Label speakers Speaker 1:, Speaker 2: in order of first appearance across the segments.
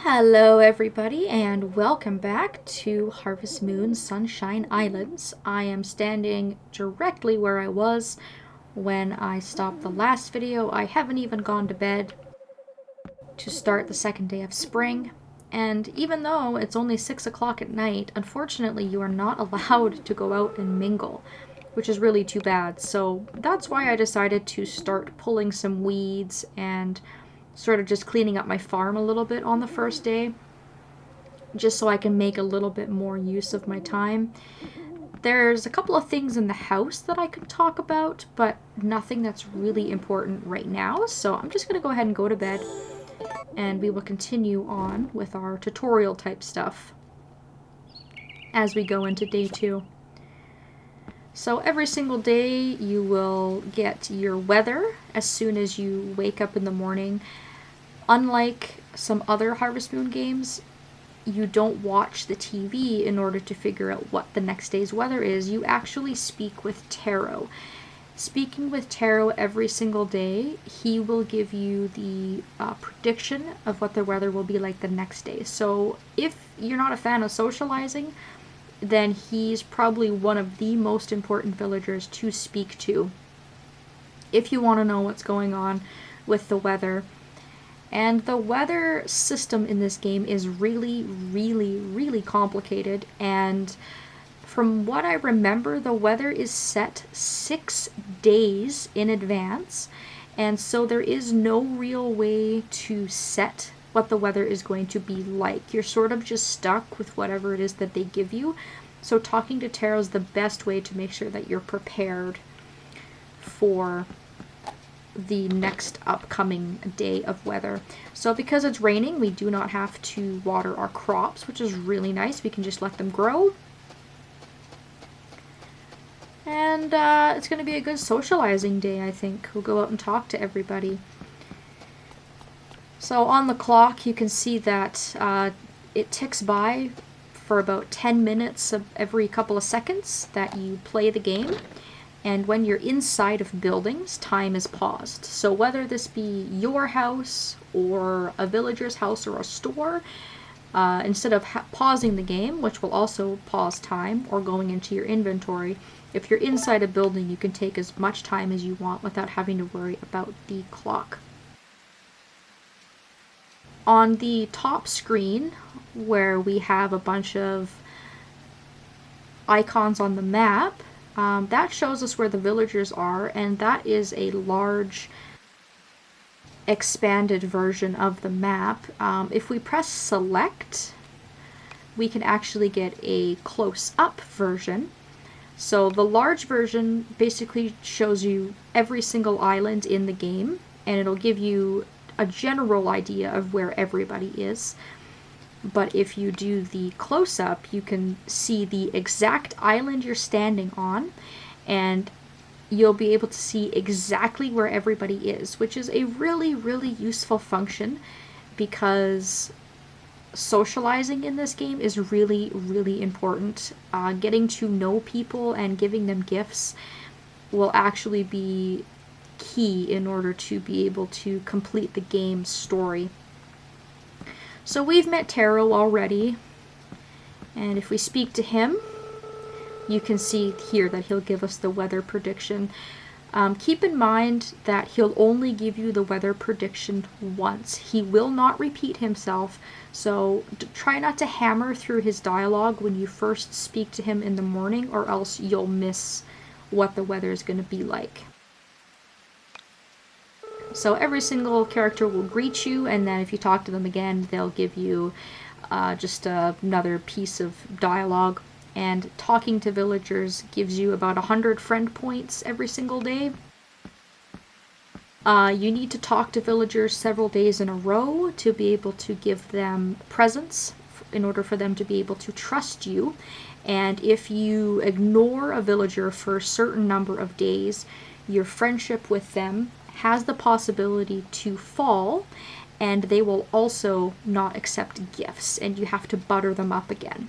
Speaker 1: Hello everybody and welcome back to Harvest Moon Sunshine Islands. I am standing directly where I was when I stopped the last video. I haven't even gone to bed to start the second day of spring. And even though it's only 6 o'clock at night, unfortunately you are not allowed to go out and mingle, which is really too bad. So that's why I decided to start pulling some weeds and sort of just cleaning up my farm a little bit on the first day, just so I can make a little bit more use of my time. There's a couple of things in the house that I could talk about, but nothing that's really important right now, so I'm just going to go ahead and go to bed, and we will continue on with our tutorial type stuff as we go into day 2. So every single day you will get your weather as soon as you wake up in the morning. Unlike some other Harvest Moon games, you don't watch the TV in order to figure out what the next day's weather is. You actually speak with Tarot. Speaking with Tarot every single day, he will give you the prediction of what the weather will be like the next day. So if you're not a fan of socializing, then he's probably one of the most important villagers to speak to if you want to know what's going on with the weather. And the weather system in this game is really complicated, and from what I remember, the weather is set 6 days in advance, and so there is no real way to set what the weather is going to be like. You're sort of just stuck with whatever it is that they give you. So talking to Tarot is the best way to make sure that you're prepared for the next upcoming day of weather. So because it's raining, we do not have to water our crops, which is really nice. We can just let them grow. And it's going to be a good socializing day, I think. We'll go out and talk to everybody. So on the clock, you can see that it ticks by for about 10 minutes of every couple of seconds that you play the game. And when you're inside of buildings, time is paused. So whether this be your house or a villager's house or a store, instead of pausing the game, which will also pause time, or going into your inventory, if you're inside a building, you can take as much time as you want without having to worry about the clock. On the top screen, where we have a bunch of icons on the map, that shows us where the villagers are, and that is a large expanded version of the map. If we press select, we can actually get a close-up version. So the large version basically shows you every single island in the game, and it'll give you a general idea of where everybody is. But if you do the close-up, you can see the exact island you're standing on, and you'll be able to see exactly where everybody is, which is a really useful function, because socializing in this game is really important. Getting to know people and giving them gifts will actually be key in order to be able to complete the game's story. So we've met Tarot already, and if we speak to him, you can see here that he'll give us the weather prediction. Keep in mind that he'll only give you the weather prediction once. He will not repeat himself, so try not to hammer through his dialogue when you first speak to him in the morning, or else you'll miss what the weather is going to be like. So every single character will greet you, and then if you talk to them again, they'll give you just another piece of dialogue. And talking to villagers gives you about 100 friend points every single day. You need to talk to villagers several days in a row to be able to give them presents in order for them to be able to trust you. And if you ignore a villager for a certain number of days, your friendship with them has the possibility to fall, and they will also not accept gifts, and you have to butter them up again.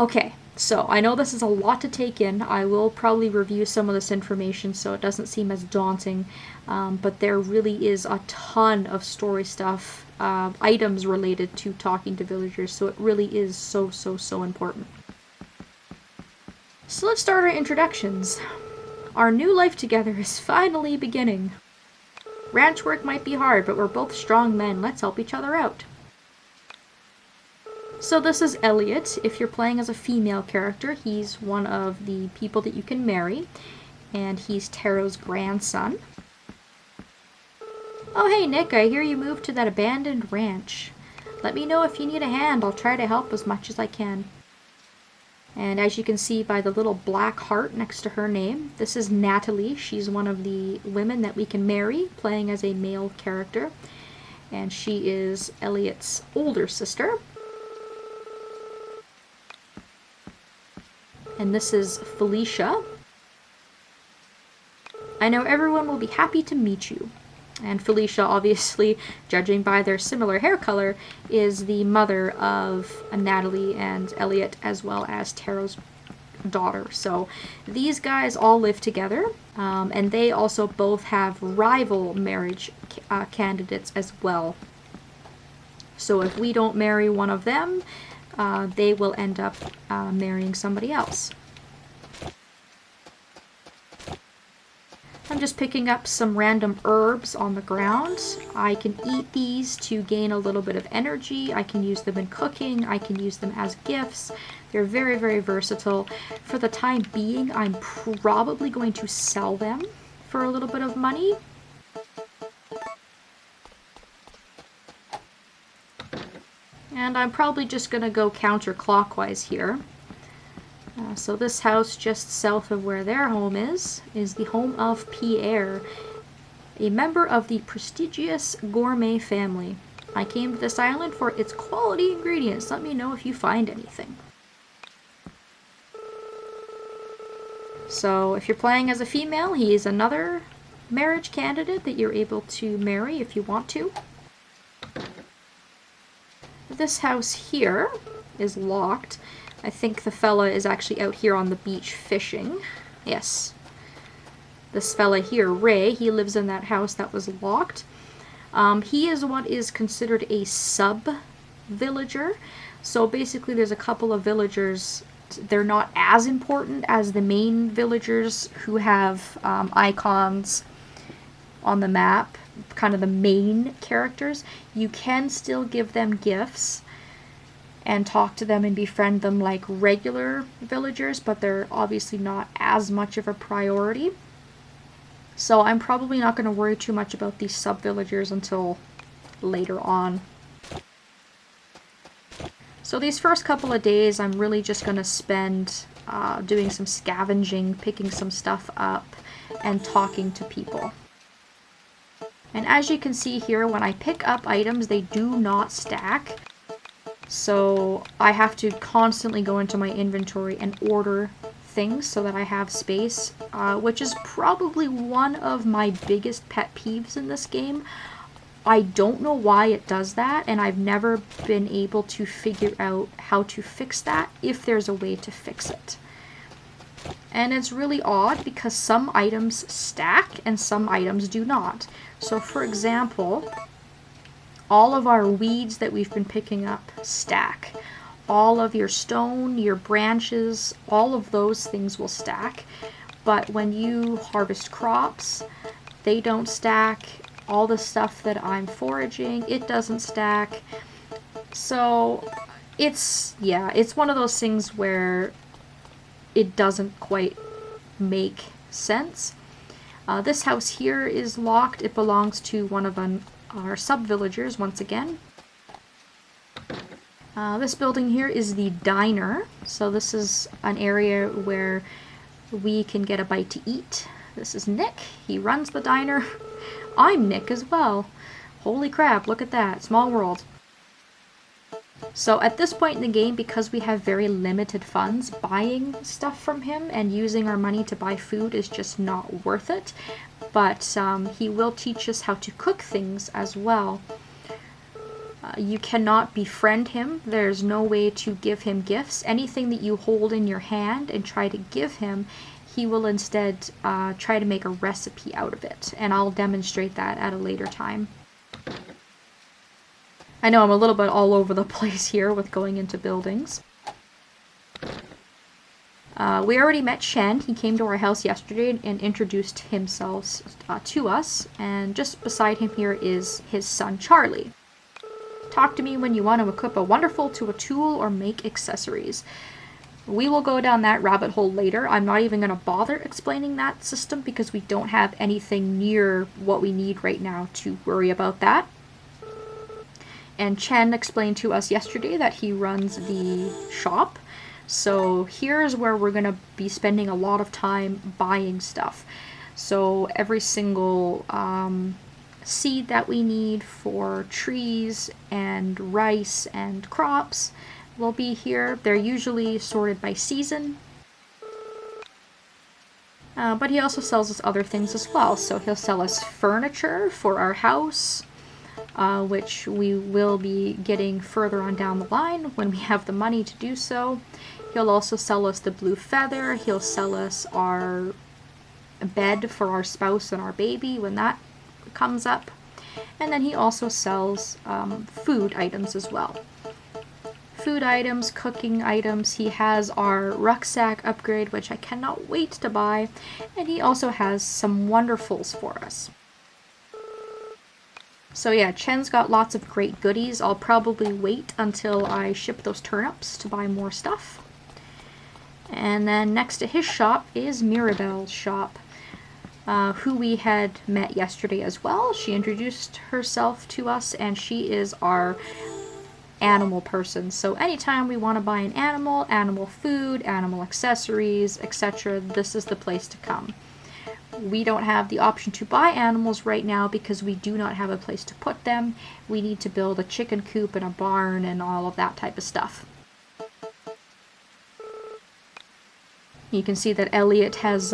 Speaker 1: Okay, so I know this is a lot to take in. I will probably review some of this information so it doesn't seem as daunting, but there really is a ton of story stuff, items related to talking to villagers, so it really is so, so, so important. So let's start our introductions. Our new life together is finally beginning. Ranch work might be hard, but we're both strong men. Let's help each other out. So this is Elliot. If you're playing as a female character, he's one of the people that you can marry, and he's Taro's grandson. Oh hey Nick, I hear you moved to that abandoned ranch. Let me know if you need a hand. I'll try to help as much as I can. And as you can see by the little black heart next to her name, this is Natalie. She's one of the women that we can marry, playing as a male character. And she is Elliot's older sister. And this is Felicia. I know everyone will be happy to meet you. And Felicia, obviously, judging by their similar hair color, is the mother of Natalie and Elliot, as well as Taro's daughter. So these guys all live together, and they also both have rival marriage candidates as well. So if we don't marry one of them, they will end up marrying somebody else. I'm just picking up some random herbs on the ground. I can eat these to gain a little bit of energy. I can use them in cooking. I can use them as gifts. They're very, very versatile. For the time being, I'm probably going to sell them for a little bit of money. And I'm probably just going to go counterclockwise here. So this house just south of where their home is the home of Pierre, a member of the prestigious gourmet family. I came to this island for its quality ingredients. Let me know if you find anything. So if you're playing as a female, he is another marriage candidate that you're able to marry if you want to. This house here is locked. I think the fella is actually out here on the beach fishing. Yes. This fella here, Ray, he lives in that house that was locked. He is what is considered a sub-villager. So basically there's a couple of villagers. They're not as important as the main villagers who have icons on the map, kind of the main characters. You can still give them gifts and talk to them and befriend them like regular villagers, but they're obviously not as much of a priority. So I'm probably not going to worry too much about these sub-villagers until later on. So these first couple of days I'm really just going to spend doing some scavenging, picking some stuff up, and talking to people. And as you can see here, when I pick up items, they do not stack. So I have to constantly go into my inventory and order things so that I have space, which is probably one of my biggest pet peeves in this game. I don't know why it does that, and I've never been able to figure out how to fix that, if there's a way to fix it. And it's really odd because some items stack and some items do not. So for example, all of our weeds that we've been picking up stack. All of your stone, your branches, all of those things will stack. But when you harvest crops, they don't stack. All the stuff that I'm foraging, it doesn't stack. So it's one of those things where it doesn't quite make sense. This house here is locked. It belongs to one of our sub-villagers once again. This building here is the diner. So this is an area where we can get a bite to eat. This is Nick. He runs the diner. I'm Nick as well. Holy crap, look at that. Small world. So at this point in the game, because we have very limited funds, buying stuff from him and using our money to buy food is just not worth it. But he will teach us how to cook things as well. You cannot befriend him. There's no way to give him gifts. Anything that you hold in your hand and try to give him, he will instead try to make a recipe out of it. And I'll demonstrate that at a later time. I know I'm a little bit all over the place here with going into buildings. We already met Shen. He came to our house yesterday and introduced himself to us. And just beside him here is his son, Charlie. Talk to me when you want to equip a wonderful to a tool or make accessories. We will go down that rabbit hole later. I'm not even going to bother explaining that system because we don't have anything near what we need right now to worry about that. And Chen explained to us yesterday that he runs the shop. So here's where we're going to be spending a lot of time buying stuff. So every single seed that we need for trees and rice and crops will be here. They're usually sorted by season. But he also sells us other things as well. So he'll sell us furniture for our house, which we will be getting further on down the line when we have the money to do so. He'll also sell us the blue feather. He'll sell us our bed for our spouse and our baby when that comes up. And then he also sells food items as well. Food items, cooking items. He has our rucksack upgrade, which I cannot wait to buy. And he also has some wonderfuls for us. So yeah, Chen's got lots of great goodies. I'll probably wait until I ship those turnips to buy more stuff. And then next to his shop is Mirabelle's shop, who we had met yesterday as well. She introduced herself to us, and she is our animal person. So anytime we want to buy an animal, animal food, animal accessories, etc., this is the place to come. We don't have the option to buy animals right now because we do not have a place to put them. We need to build a chicken coop and a barn and all of that type of stuff. You can see that Elliot has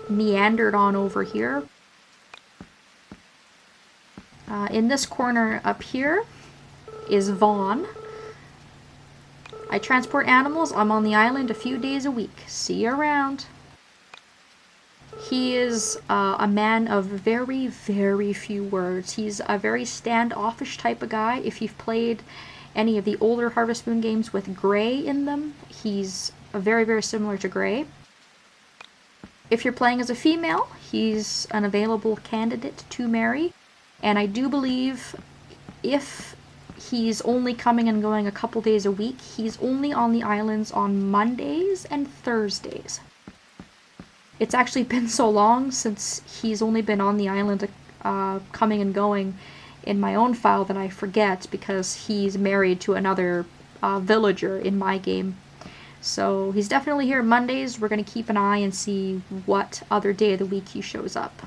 Speaker 1: meandered on over here. In this corner up here is Vaughn. I transport animals. I'm on the island a few days a week. See you around. He is a man of very, very few words. He's a very standoffish type of guy. If you've played any of the older Harvest Moon games with Gray in them, he's very, very similar to Gray. If you're playing as a female, he's an available candidate to marry. And I do believe if he's only coming and going a couple days a week, he's only on the islands on Mondays and Thursdays. It's actually been so long since he's only been on the island coming and going in my own file that I forget because he's married to another villager in my game. So he's definitely here Mondays. We're going to keep an eye and see what other day of the week he shows up.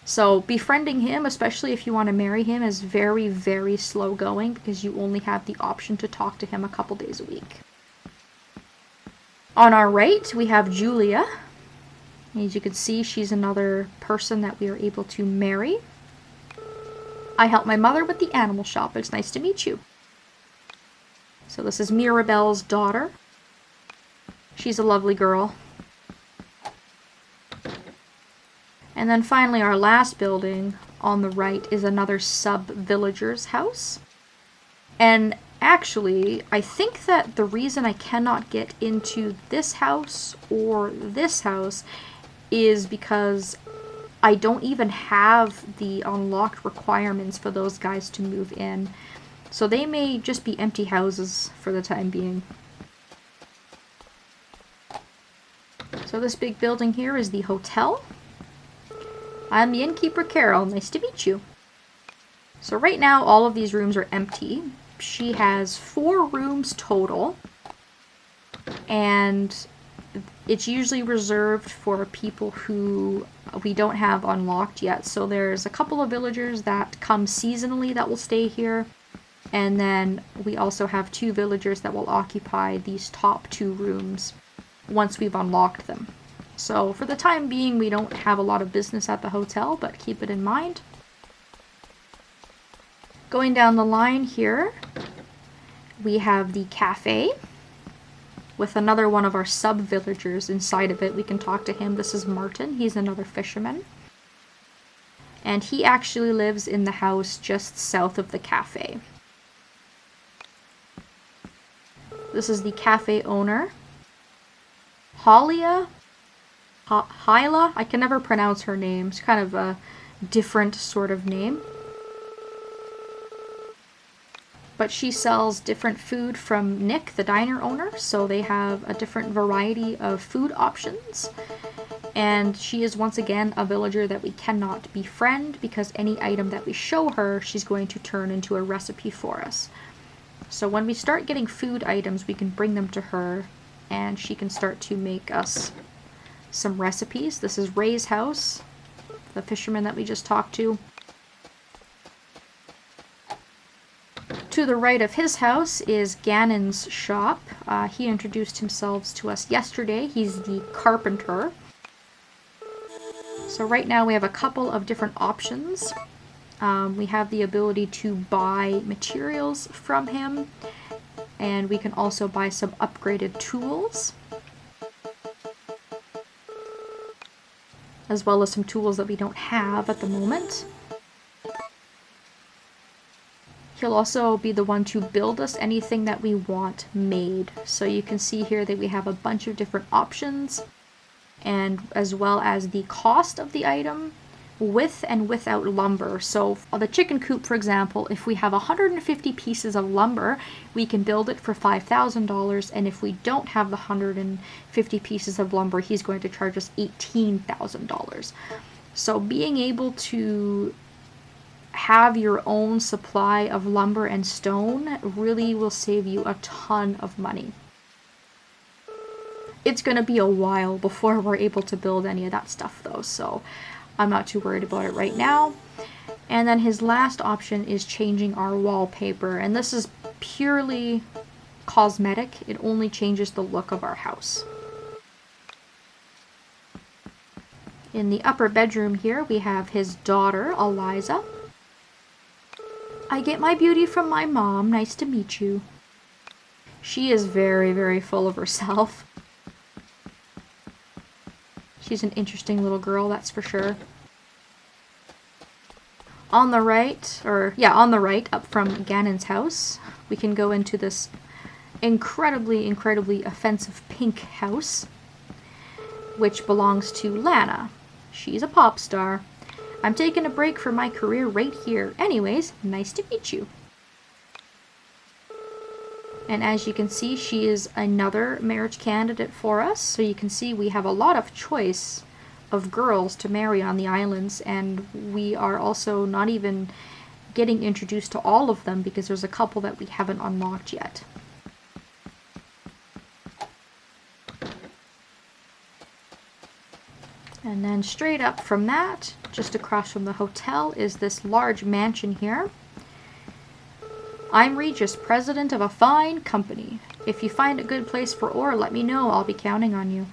Speaker 1: So befriending him, especially if you want to marry him, is very, very slow going because you only have the option to talk to him a couple days a week. On our right, we have Julia. As you can see, she's another person that we are able to marry. I help my mother with the animal shop. It's nice to meet you. So this is Mirabelle's daughter. She's a lovely girl. And then finally, our last building on the right is another sub-villager's house. And actually, I think that the reason I cannot get into this house or this house is because I don't even have the unlocked requirements for those guys to move in. So they may just be empty houses for the time being. So this big building here is the hotel. I'm the innkeeper, Carol. Nice to meet you. So right now, all of these rooms are empty. She has 4 rooms total. And it's usually reserved for people who we don't have unlocked yet. So there's a couple of villagers that come seasonally that will stay here. And then we also have 2 villagers that will occupy these top 2 rooms once we've unlocked them. So for the time being, we don't have a lot of business at the hotel, but keep it in mind. Going down the line here, we have the cafe with another one of our sub-villagers inside of it. We can talk to him. This is Martin. He's another fisherman. And he actually lives in the house just south of the cafe. This is the cafe owner, Hyla. I can never pronounce her name. It's kind of a different sort of name. But she sells different food from Nick, the diner owner, so they have a different variety of food options. And she is once again a villager that we cannot befriend because any item that we show her, she's going to turn into a recipe for us. So when we start getting food items, we can bring them to her and she can start to make us some recipes. This is Ray's house, the fisherman that we just talked to. To the right of his house is Gannon's shop. He introduced himself to us yesterday. He's the carpenter. So right now we have a couple of different options. We have the ability to buy materials from him, and we can also buy some upgraded tools, as well as some tools that we don't have at the moment. He'll also be the one to build us anything that we want made. So you can see here that we have a bunch of different options, and as well as the cost of the item with and without lumber. So the chicken coop, for example, if we have 150 pieces of lumber, we can build it for $5,000, and if we don't have the 150 pieces of lumber, he's going to charge us $18,000. So being able to have your own supply of lumber and stone really will save you a ton of money. It's going to be a while before we're able to build any of that stuff though, so I'm not too worried about it right now. And then his last option is changing our wallpaper, and this is purely cosmetic. It only changes the look of our house. In the upper bedroom here we have his daughter, Eliza. I get my beauty from my mom. Nice to meet you. She is very, very full of herself. She's an interesting little girl, that's for sure. On the right, up from Gannon's house, we can go into this incredibly, incredibly offensive pink house, which belongs to Lana. She's a pop star. I'm taking a break from my career right here. Anyways, nice to meet you. And as you can see, she is another marriage candidate for us. So you can see we have a lot of choice of girls to marry on the islands, and we are also not even getting introduced to all of them because there's a couple that we haven't unlocked yet. And then straight up from that, just across from the hotel, is this large mansion here. I'm Regis, president of a fine company. If you find a good place for ore, let me know. I'll be counting on you.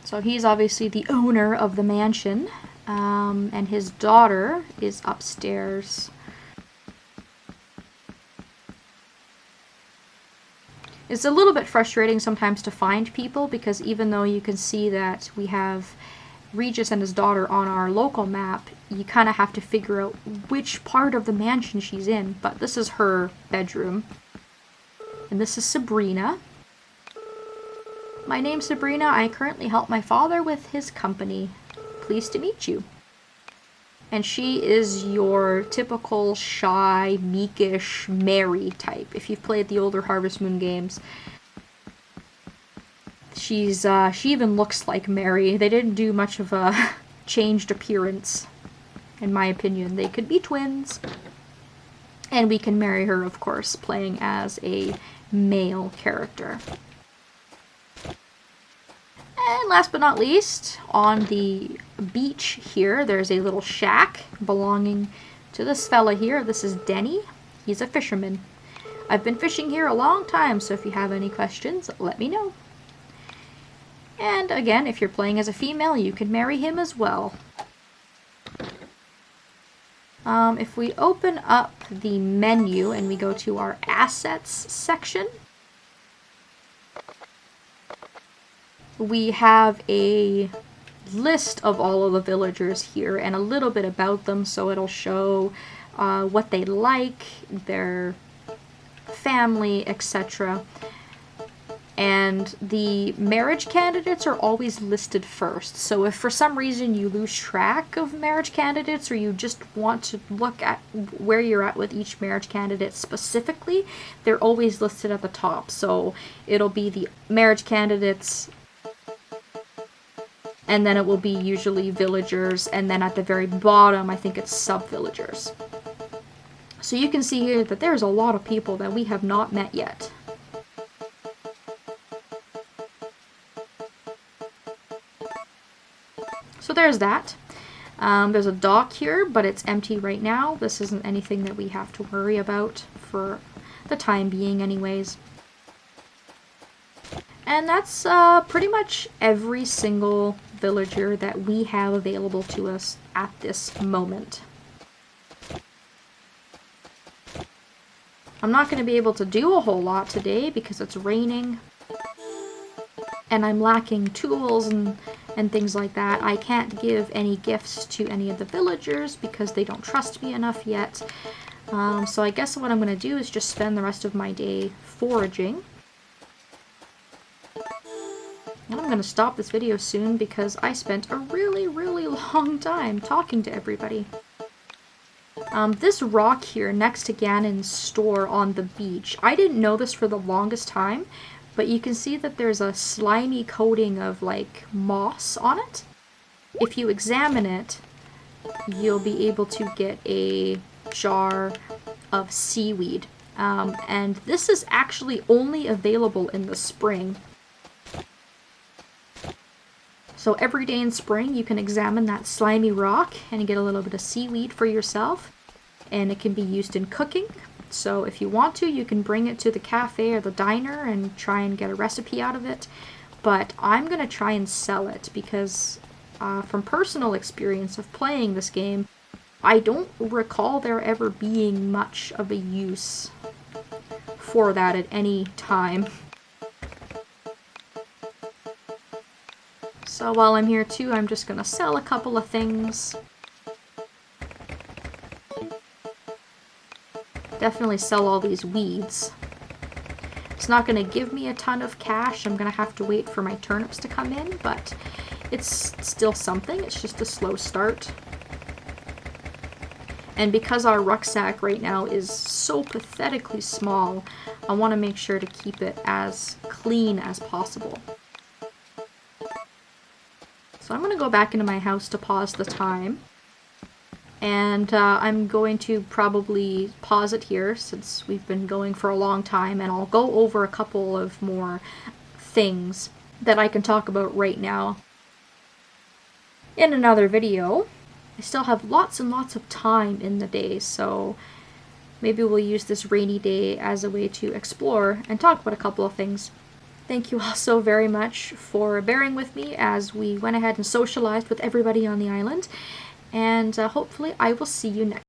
Speaker 1: So he's obviously the owner of the mansion, and his daughter is upstairs. It's a little bit frustrating sometimes to find people, because even though you can see that we have Regis and his daughter on our local map, you kind of have to figure out which part of the mansion she's in. But this is her bedroom. And this is Sabrina. My name's Sabrina. I currently help my father with his company. Pleased to meet you. And she is your typical shy, meekish Mary type. If you've played the older Harvest Moon games, she even looks like Mary. They didn't do much of a changed appearance, in my opinion. They could be twins. And we can marry her, of course, playing as a male character. And last but not least, on the beach here, there's a little shack belonging to this fella here. This is Denny. He's a fisherman. I've been fishing here a long time, so if you have any questions, let me know. And again, if you're playing as a female, you can marry him as well. If we open up the menu and we go to our assets section, we have a list of all of the villagers here and a little bit about them, so it'll show what they like, their family, etc. And the marriage candidates are always listed first. So if for some reason you lose track of marriage candidates, or you just want to look at where you're at with each marriage candidate specifically, they're always listed at the top. So it'll be the marriage candidates, and then it will be usually villagers, and then at the very bottom I think it's sub-villagers. So you can see here that there's a lot of people that we have not met yet. So there's that. There's a dock here, but it's empty right now. This isn't anything that we have to worry about for the time being anyways. And that's pretty much every single villager that we have available to us at this moment. I'm not going to be able to do a whole lot today because it's raining and I'm lacking tools and things like that. I can't give any gifts to any of the villagers because they don't trust me enough yet. So I guess what I'm going to do is just spend the rest of my day foraging. And I'm going to stop this video soon because I spent a really, really long time talking to everybody. This rock here next to Ganon's store on the beach, I didn't know this for the longest time, but you can see that there's a slimy coating of like moss on it. If you examine it, you'll be able to get a jar of seaweed. And this is actually only available in the spring. So every day in spring you can examine that slimy rock and get a little bit of seaweed for yourself. And it can be used in cooking. So if you want to, you can bring it to the cafe or the diner and try and get a recipe out of it. But I'm going to try and sell it because from personal experience of playing this game, I don't recall there ever being much of a use for that at any time. So while I'm here too, I'm just going to sell a couple of things. Definitely sell all these weeds. It's not going to give me a ton of cash. I'm going to have to wait for my turnips to come in, but it's still something. It's just a slow start. And because our rucksack right now is so pathetically small, I want to make sure to keep it as clean as possible. So I'm going to go back into my house to pause the time. And I'm going to probably pause it here since we've been going for a long time, and I'll go over a couple of more things that I can talk about right now in another video. I still have lots and lots of time in the day, so maybe we'll use this rainy day as a way to explore and talk about a couple of things. Thank you all so very much for bearing with me as we went ahead and socialized with everybody on the island. And hopefully I will see you next.